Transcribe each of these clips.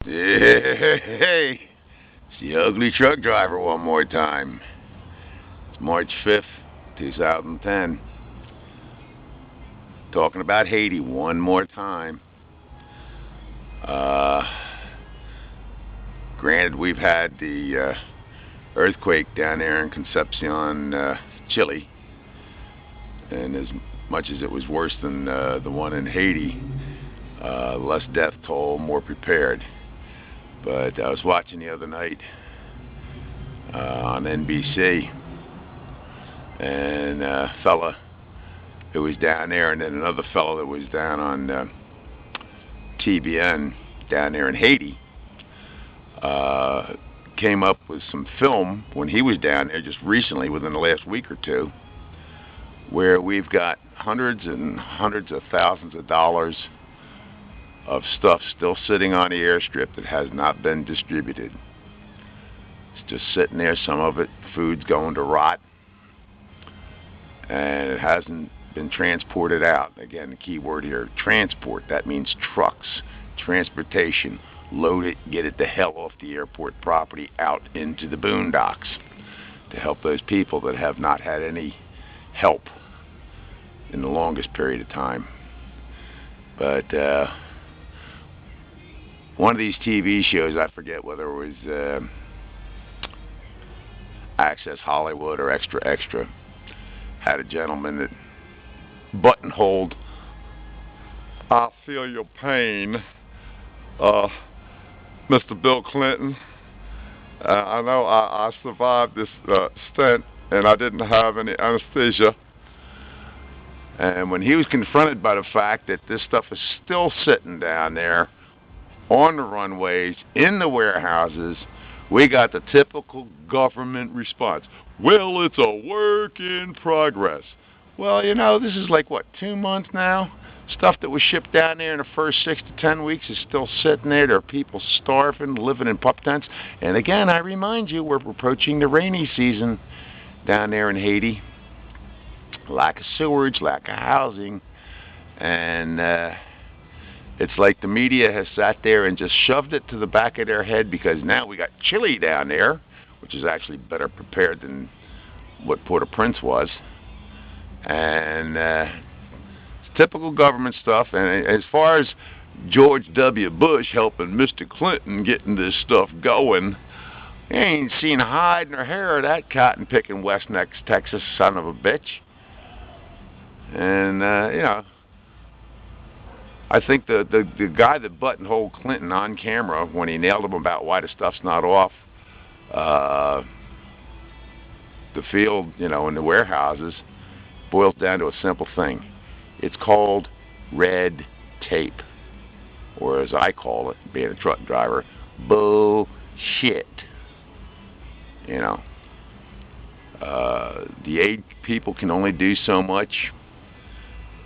Hey, it's the ugly truck driver one more time. It's March 5th, 2010. Talking about Haiti one more time. Uh, Granted, we've had the earthquake down there in Concepcion, Chile, and as much as it was worse than the one in Haiti, less death toll, more prepared. But I was watching the other night on NBC, and a fella who was down there, and then another fellow that was down on TBN down there in Haiti, came up with some film when he was down there just recently, within the last week or two, where we've got hundreds and hundreds of thousands of dollars of stuff still sitting on the airstrip that has not been distributed. It's just sitting there. Some of it, food's going to rot, and it hasn't been transported out. Again, the key word here, transport. That means trucks, transportation. Load it, get it the hell off the airport property out into the boondocks to help those people that have not had any help in the longest period of time. But one of these TV shows, I forget whether it was Access Hollywood or Extra Extra, had a gentleman that buttonholed, "I feel your pain, Mr. Bill Clinton. I know I survived this stint, and I didn't have any anesthesia." And when he was confronted by the fact that this stuff is still sitting down there on the runways, in the warehouses, we got the typical government response. "Well, it's a work in progress." Well, you know, this is like, what, 2 months now? Stuff that was shipped down there in the first 6 to 10 weeks is still sitting there. There are people starving, living in pup tents. And again, I remind you, we're approaching the rainy season down there in Haiti. Lack of sewage, lack of housing. And it's like the media has sat there and just shoved it to the back of their head, because now we got Chile down there, which is actually better prepared than what Port-au-Prince was. And typical government stuff. And as far as George W. Bush helping Mr. Clinton getting this stuff going, he ain't seen hide nor hair of that cotton picking West Texas son of a bitch. And you know, I think the guy that buttonholed Clinton on camera when he nailed him about why the stuff's not off the field, you know, in the warehouses, boils down to a simple thing. It's called red tape, or as I call it, being a truck driver, bullshit. You know, the aid people can only do so much,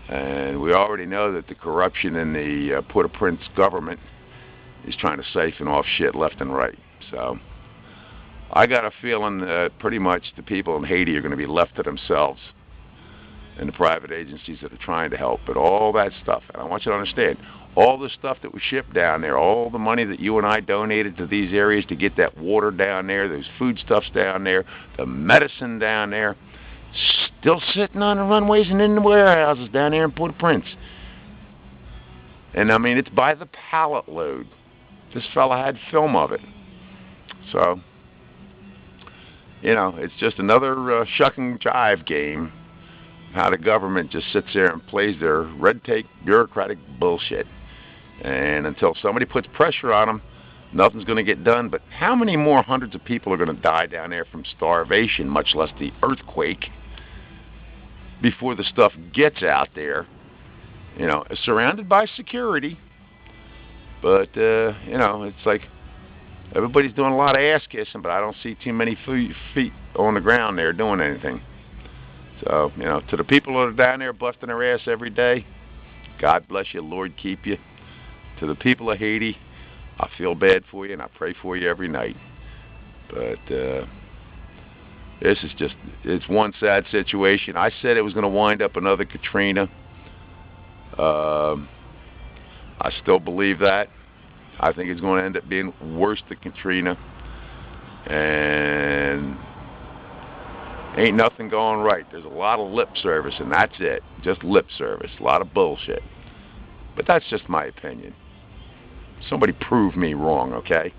and we already know that the corruption in the Port-au-Prince government is trying to siphon off shit left and right. So I got a feeling that pretty much the people in Haiti are going to be left to themselves, and the private agencies that are trying to help. But all that stuff, and I want you to understand, all the stuff that was shipped down there, all the money that you and I donated to these areas to get that water down there, those foodstuffs down there, the medicine down there, still sitting on the runways and in the warehouses down there in Port-au-Prince. And I mean, it's by the pallet load. This fella had film of it. So, you know, it's just another shuck and jive game. How the government just sits there and plays their red tape bureaucratic bullshit. And until somebody puts pressure on them, nothing's going to get done. But how many more hundreds of people are going to die down there from starvation, much less the earthquake, before the stuff gets out there? You know, surrounded by security. But, you know, it's like everybody's doing a lot of ass kissing, but I don't see too many feet on the ground there doing anything. So, you know, to the people that are down there busting their ass every day, God bless you, Lord keep you. To the people of Haiti, I feel bad for you, and I pray for you every night. But this is just, it's one sad situation. I said it was going to wind up another Katrina. I still believe that. I think it's going to end up being worse than Katrina. And ain't nothing going right. There's a lot of lip service, and that's it. Just lip service. A lot of bullshit. But that's just my opinion. Somebody prove me wrong, okay?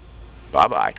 Bye-bye.